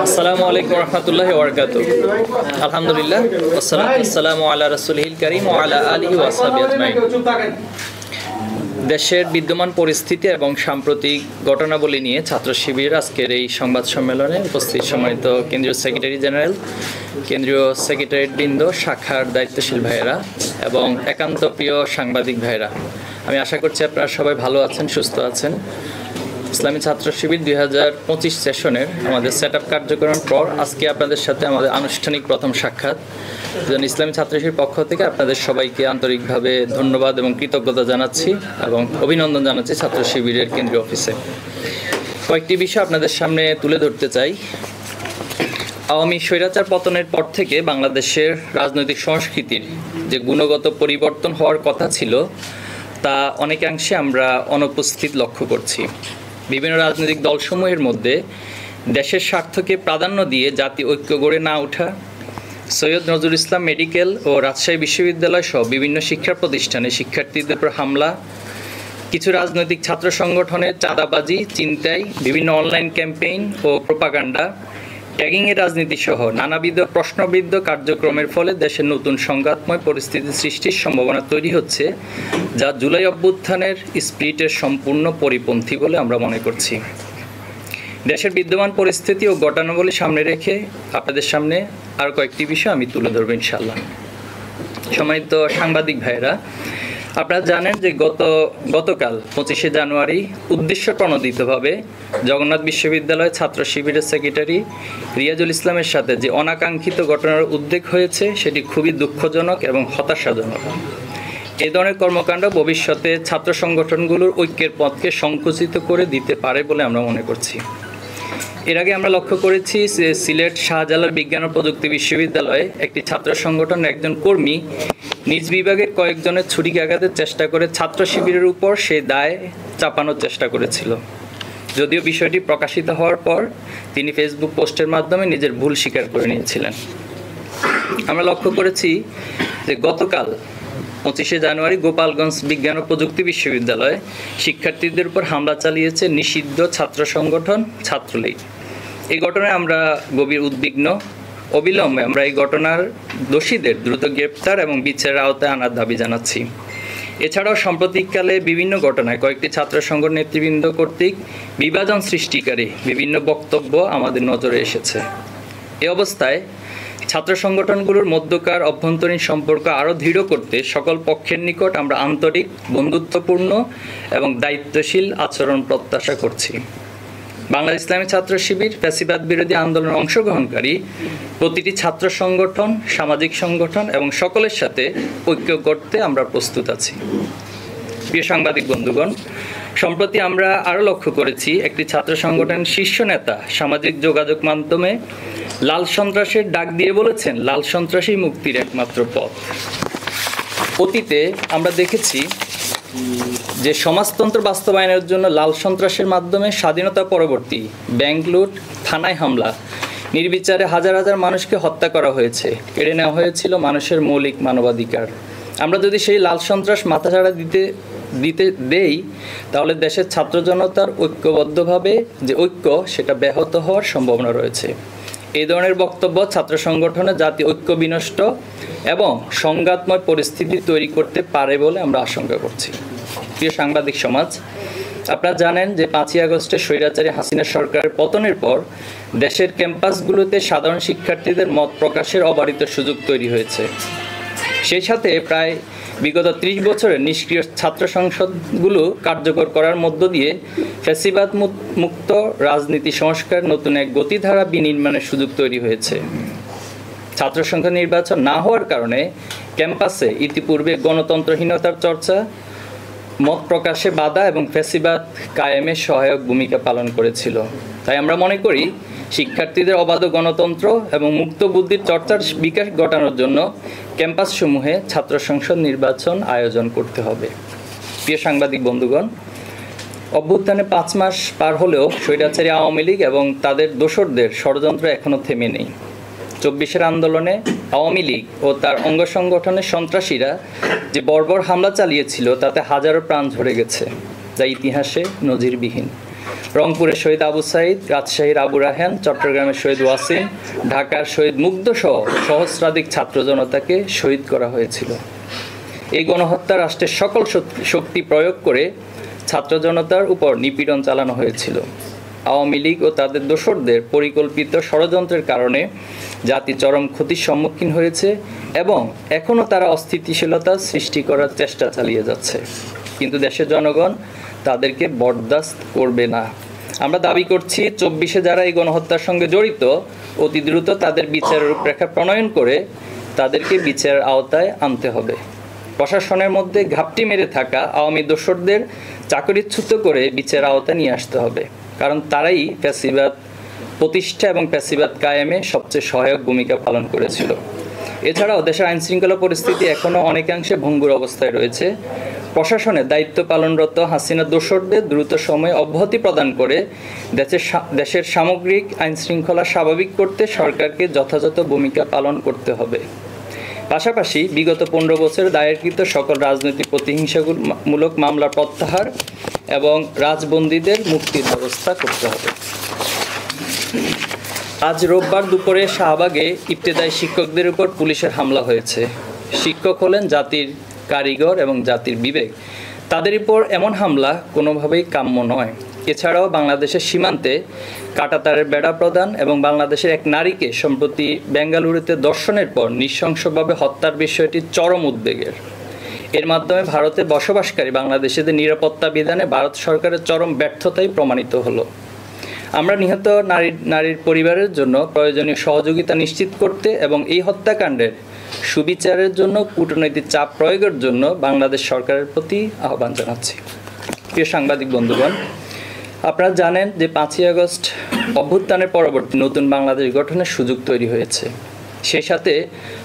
আসসালামু আলাইকুম রহমতুল্লাহি ওয়া বারাকাতুহু। আলহামদুলিল্লাহ ওয়াসসালাতু ওয়াসসালামু আলা রাসূলিল কারীম ওয়া আলা আলিহি ওয়া সাহবিহি আজমাইন। দেশের বিদ্যমান পরিস্থিতি এবং সাম্প্রতিক ঘটনাবলী নিয়ে ছাত্র শিবির আজকের এই সংবাদ সম্মেলনে উপস্থিত সম্মানিত কেন্দ্রীয় সেক্রেটারি জেনারেল, কেন্দ্রীয় সেক্রেটারিয়েট বৃন্দ, শাখার দায়িত্বশীল ভাইয়েরা এবং একান্ত প্রিয় সাংবাদিক ভাইয়েরা, আমি আশা করছি আপনারা সবাই ভালো আছেন, সুস্থ আছেন। ইসলামী ছাত্র শিবির 2025 সেশনের আমাদের সেট আপ কার্যক্রমের পর আজকে আপনাদের সাথে আমাদের আনুষ্ঠানিক প্রথম সাক্ষাৎ। ইসলামী ছাত্র শিবির পক্ষ থেকে আপনাদের সবাইকে আন্তরিকভাবে ধন্যবাদ এবং কৃতজ্ঞতা জানাচ্ছি এবং অভিনন্দন জানাচ্ছি ছাত্র শিবিরের কেন্দ্রীয় অফিসে। কয়েকটি বিষয় আপনাদের সামনে তুলে ধরতে চাই। আওয়ামী স্বৈরাচার পতনের পর থেকে বাংলাদেশের রাজনৈতিক সংস্কৃতির যে গুণগত পরিবর্তন হওয়ার কথা ছিল তা অনেকাংশে আমরা অনুপস্থিত লক্ষ্য করছি। বিভিন্ন রাজনৈতিক দলসমূহের মধ্যে দেশের স্বার্থকে প্রাধান্য দিয়ে জাতীয় ঐক্য গড়ে না ওঠা, সৈয়দ নজরুল ইসলাম মেডিকেল ও রাজশাহী বিশ্ববিদ্যালয় সহ বিভিন্ন শিক্ষা প্রতিষ্ঠানে শিক্ষার্থীদের উপর হামলা, কিছু রাজনৈতিক ছাত্র সংগঠনের চাঁদাবাজি, ছিনতাই, বিভিন্ন অনলাইন ক্যাম্পেইন ও প্রোপাগান্ডা, ট্যাগিংয়ের রাজনীতি সহ নানাবিধ প্রশ্নবিদ্ধ কার্যক্রমের ফলে দেশের নতুন সংঘাতময় পরিস্থিতি সৃষ্টির সম্ভাবনা তৈরি হচ্ছে, যা জুলাই অভ্যুত্থানের স্পিরিটের সম্পূর্ণ পরিপন্থী বলে আমরা মনে করছি। দেশের বিদ্যমান পরিস্থিতি ও ঘটনাবলী সামনে রেখে আপনাদের সামনে আরও কয়েকটি বিষয় আমি তুলে ধরবো ইনশাআল্লাহ। সম্মানিত সাংবাদিক ভাইয়েরা, আপনারা জানেন যে গতকাল 25শে জানুয়ারি উদ্দেশ্যপ্রণোদিতভাবে জগন্নাথ বিশ্ববিদ্যালয় ছাত্র শিবিরের সেক্রেটারি রিয়াজুল ইসলামের সাথে যে অনাকাঙ্ক্ষিত ঘটনার উদ্বেগ হয়েছে সেটি খুবই দুঃখজনক এবং হতাশাজনক। এই ধরনের কর্মকাণ্ড ভবিষ্যতে ছাত্র সংগঠনগুলোর ঐক্যের পথকে সংকুচিত করে দিতে পারে বলে আমরা মনে করছি। এর আগে আমরা লক্ষ্য করেছি যে সিলেট শাহজালাল বিজ্ঞান ও প্রযুক্তি বিশ্ববিদ্যালয়ে একটি ছাত্র সংগঠনের একজন কর্মী নিজ বিভাগের কয়েকজনের ছুরিকাঘাতের চেষ্টা করে ছাত্র শিবিরের উপর সেই দায় চাপানোর চেষ্টা করেছিল। যদিও বিষয়টি প্রকাশিত হওয়ার পর তিনি ফেসবুক পোস্টের মাধ্যমে নিজের ভুল স্বীকার করে নিয়েছিলেন। আমরা লক্ষ্য করেছি যে গতকাল 25শে জানুয়ারি গোপালগঞ্জ বিজ্ঞান ও প্রযুক্তি বিশ্ববিদ্যালয়ে শিক্ষার্থীদের উপর হামলা চালিয়েছে নিষিদ্ধ ছাত্র সংগঠন ছাত্রলীগ। এই ঘটনায় আমরা গভীর উদ্বিগ্ন। অবিলম্বে আমরা এই ঘটনার দোষীদের দ্রুত গ্রেপ্তার এবং বিচারের আওতায় আনার দাবি জানাচ্ছি। এছাড়াও সাম্প্রতিককালে বিভিন্ন ঘটনায় কয়েকটি ছাত্র সংগঠন নেতৃবৃন্দ কর্তৃক বিভাজন সৃষ্টিকারী বিভিন্ন বক্তব্য আমাদের নজরে এসেছে। এ অবস্থায় ছাত্র সংগঠনগুলোর মধ্যকার অভ্যন্তরীণ সম্পর্ক আরও দৃঢ় করতে সকল পক্ষের নিকট আমরা আন্তরিক, বন্ধুত্বপূর্ণ এবং দায়িত্বশীল আচরণ প্রত্যাশা করছি। বাংলাদেশ ইসলামী ছাত্র শিবির ফ্যাসিবাদ বিরোধী আন্দোলনে অংশগ্রহণকারী প্রতিটি ছাত্র সংগঠন, সামাজিক সংগঠন এবং সকলের সাথে ঐক্য করতে আমরা প্রস্তুত আছি। প্রিয় সাংবাদিক বন্ধুগণ, সম্প্রতি আমরা আরও লক্ষ্য করেছি একটি ছাত্র সংগঠনের শীর্ষ নেতা সামাজিক যোগাযোগ মাধ্যমে লাল সন্ত্রাসের ডাক দিয়ে বলেছেন, লাল সন্ত্রাসী মুক্তির একমাত্র পথ। অতীতে আমরা দেখেছি যে সমাজতন্ত্র বাস্তবায়নের জন্য লাল সন্ত্রাসের মাধ্যমে স্বাধীনতা পরবর্তী ব্যাংক লুট, থানায় হামলা, নির্বিচারে হাজার হাজার মানুষকে হত্যা করা হয়েছে, কেড়ে নেওয়া হয়েছিল মানুষের মৌলিক মানবাধিকার। আমরা যদি সেই লাল সন্ত্রাস মাথাচাড়া দেই তাহলে দেশের ছাত্র জনতার ঐক্যবদ্ধভাবে যে ঐক্য সেটা ব্যাহত হওয়ার সম্ভাবনা রয়েছে। এই ধরনের বক্তব্য ছাত্র সংগঠনে জাতীয় ঐক্য বিনষ্ট এবং সংঘাতময় পরিস্থিতি তৈরি করতে পারে বলে আমরা আশঙ্কা করছি। প্রিয় সাংবাদিক সমাজ, আপনারা জানেন যে 5ই আগস্টের স্বৈরাচারী হাসিনা সরকারের পতনের পর দেশের ক্যাম্পাসগুলোতে সাধারণ শিক্ষার্থীদের মত প্রকাশের অবারিত সুযোগ তৈরি হয়েছে। সেই সাথে প্রায় বিগত 30 বছরের নিষ্ক্রিয় ছাত্র সংসদগুলো কার্যকর করার মধ্য দিয়ে ফ্যাসিবাদ মুক্ত রাজনীতি সংস্কার নতুন এক গতিধারা বিনির্মাণের সুযোগ তৈরি হয়েছে। ছাত্র সংসদ নির্বাচন না হওয়ার কারণে ক্যাম্পাসে ইতিপূর্বে গণতন্ত্রহীনতার চর্চা, মত প্রকাশে বাধা এবং ফ্যাসিবাদ কায়েমে সহায়ক ভূমিকা পালন করেছিল। তাই আমরা মনে করি শিক্ষার্থীদের অবাধ গণতন্ত্র এবং মুক্ত বুদ্ধির চর্চার বিকাশ ঘটানোর জন্য ক্যাম্পাসসমূহে ছাত্র সংসদ নির্বাচন আয়োজন করতে হবে। প্রিয় সাংবাদিক বন্ধুগণ, অভ্যুত্থানে 5 মাস পার হলেও স্বৈরাচারী আওয়ামী লীগ এবং তাদের দোসরদের ষড়যন্ত্র এখনও থেমে নেই। 24-এর আন্দোলনে আওয়ামী লীগ ও তার অঙ্গ সংগঠনের সন্ত্রাসীরা যে বর্বর হামলা চালিয়েছিল তাতে হাজারো প্রাণ ঝরে গেছে, যা ইতিহাসে নজিরবিহীন। রংপুরের শহীদ আবু সাইদ, রাজশাহীর আবু রায়হান, চট্টগ্রামের শহীদ ওয়াসিম, ঢাকার শহীদ মুগ্ধ সহ সহস্রাধিক ছাত্র জনতাকে শহীদ করা হয়েছিল। এই গণহত্যা রাষ্ট্রের সকল শক্তি প্রয়োগ করে ছাত্র জনতার উপর নিপীড়ন চালানো হয়েছিল। আওয়ামী লীগ ও তাদের দোসরদের পরিকল্পিত ষড়যন্ত্রের কারণে জাতি চরম ক্ষতির সম্মুখীন হয়েছে এবং এখনও তারা অস্থিতিশীলতা সৃষ্টি করার চেষ্টা চালিয়ে যাচ্ছে, কিন্তু দেশের জনগণ তাদেরকে বরদাস্ত করবে না। আমরা দাবি করছি 24-এ যারা এই গণহত্যার সঙ্গে জড়িত অতি দ্রুত তাদের বিচারের রূপরেখা প্রণয়ন করে তাদেরকে বিচারের আওতায় আনতে হবে। প্রশাসনের মধ্যে ঘাপটি মেরে থাকা আওয়ামী দোসরদের চাকরিচ্যুত করে বিচারের আওতায় নিয়ে আসতে হবে, কারণ তারাই ফ্যাসিবাদ প্রতিষ্ঠা এবং ফ্যাসিবাদ কায়েমে সবচেয়ে সহায়ক ভূমিকা পালন করেছিল। এছাড়াও দেশের আইনশৃঙ্খলা পরিস্থিতি এখনও অনেকাংশে ভঙ্গুর অবস্থায় রয়েছে। প্রশাসনে দায়িত্ব পালনরত হাসিনা দোসরদের দ্রুত সময়ে অব্যাহতি প্রদান করে দেশের সামগ্রিক আইনশৃঙ্খলা স্বাভাবিক করতে সরকারকে যথাযথ ভূমিকা পালন করতে হবে। পাশাপাশি বিগত 15 বছর দায়েরকৃত সকল রাজনৈতিক প্রতিহিংসামূলক মামলা প্রত্যাহার এবং রাজবন্দীদের মুক্তির ব্যবস্থা করতে হবে। আজ রোববার দুপুরে শাহবাগে ইবতেদায়ী শিক্ষকদের উপর পুলিশের হামলা হয়েছে। শিক্ষক হলেন জাতির কারিগর এবং জাতির বিবেক। তাদের উপর এমন হামলা কোনোভাবেই কাম্য নয়। এছাড়াও বাংলাদেশের সীমান্তে কাঁটাতারের বেড়া প্রদান এবং বাংলাদেশের এক নারীকে সম্প্রতি বেঙ্গালুরুতে ধর্ষণের পর নৃশংসভাবে হত্যার বিষয়টি চরম উদ্বেগের। এর মাধ্যমে ভারতে বসবাসকারী বাংলাদেশিদের নিরাপত্তা বিধানে ভারত সরকারের চরম ব্যর্থতাই প্রমাণিত হলো। আমরা নিহত নারীর পরিবারের জন্য প্রয়োজনীয় সহযোগিতা নিশ্চিত করতে এবং এই হত্যাকাণ্ডের সুবিচারের জন্য কূটনৈতিক চাপ প্রয়োগের জন্য বাংলাদেশ সরকারের প্রতি আহ্বান জানাচ্ছি। প্রিয় সাংবাদিক বন্ধুগণ, আপনারা জানেন যে 5ই আগস্ট অভ্যুত্থানের পরবর্তী নতুন বাংলাদেশ গঠনের সুযোগ তৈরি হয়েছে। সেই সাথে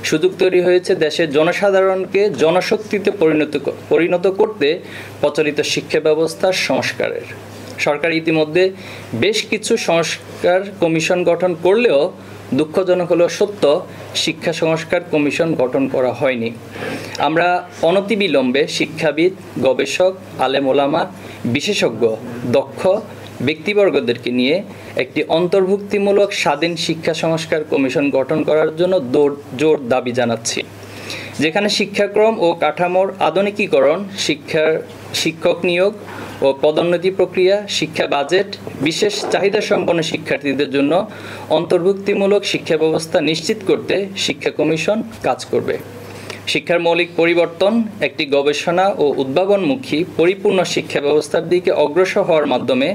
সুযোগ তৈরি হয়েছে দেশের জনসাধারণকে জনশক্তিতে পরিণত করতে প্রচলিত শিক্ষা ব্যবস্থার সংস্কারের। সরকার ইতিমধ্যে বেশ কিছু সংস্কার কমিশন গঠন করলেও দুঃখজনক হলেও সত্য, শিক্ষা সংস্কার কমিশন গঠন করা হয়নি। আমরা অনতিবিলম্বে শিক্ষাবিদ, গবেষক, আলেম ওলামা, বিশেষজ্ঞ, দক্ষ ব্যক্তিবর্গদেরকে নিয়ে একটি অন্তর্ভুক্তিমূলক স্বাধীন শিক্ষা সংস্কার কমিশন গঠন করার জন্য জোর দাবি জানাচ্ছি, যেখানে শিক্ষাক্রম ও কাঠামোর আধুনিকীকরণ, শিক্ষক নিয়োগ ও পদোন্নতি প্রক্রিয়া, শিক্ষা বাজেট, বিশেষ চাহিদা সম্পন্ন শিক্ষার্থীদের জন্য অন্তর্ভুক্তিমূলক শিক্ষা ব্যবস্থা নিশ্চিত করতে শিক্ষা কমিশন কাজ করবে। শিক্ষার মৌলিক পরিবর্তন, একটি গবেষণা ও উদ্ভাবনমুখী পরিপূর্ণ শিক্ষা ব্যবস্থার দিকে অগ্রসর হওয়ার মাধ্যমে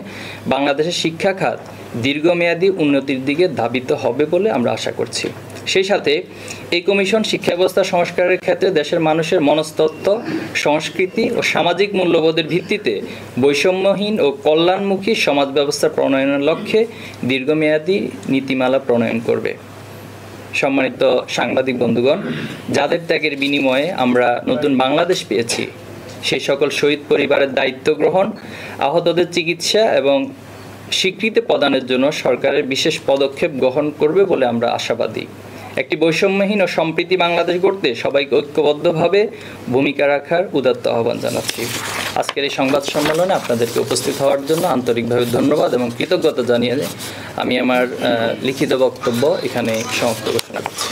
বাংলাদেশের শিক্ষা খাত দীর্ঘমেয়াদী উন্নতির দিকে ধাবিত হবে বলে আমরা আশা করছি। সেই সাথে এই কমিশন শিক্ষা ব্যবস্থা সংস্কারের ক্ষেত্রে দেশের মানুষের মনস্তত্ত্ব, সংস্কৃতি ও সামাজিক মূল্যবোধের ভিত্তিতে বৈষম্যহীন ও কল্যাণমুখী সমাজ ব্যবস্থা প্রণয়নের লক্ষ্যে দীর্ঘমেয়াদী নীতিমালা প্রণয়ন করবে। সম্মানিত সাংবাদিক বন্ধুগণ, যাদের ত্যাগের বিনিময়ে আমরা নতুন বাংলাদেশ পেয়েছি, সেই সকল শহীদ পরিবারের দায়িত্ব গ্রহণ, আহতদের চিকিৎসা এবং স্বীকৃতি প্রদানের জন্য সরকারের বিশেষ পদক্ষেপ গ্রহণ করবে বলে আমরা আশাবাদী। একটি বৈষম্যহীন ও সম্প্রীতি বাংলাদেশ গড়তে সবাইকে ঐক্যবদ্ধভাবে ভূমিকা রাখার উদাত্ত আহ্বান জানাচ্ছি। আজকের এই সংবাদ সম্মেলনে আপনাদেরকে উপস্থিত হওয়ার জন্য আন্তরিকভাবে ধন্যবাদ এবং কৃতজ্ঞতা জানিয়ে আমি আমার লিখিত বক্তব্য এখানে সমাপ্ত ঘোষণা করছি।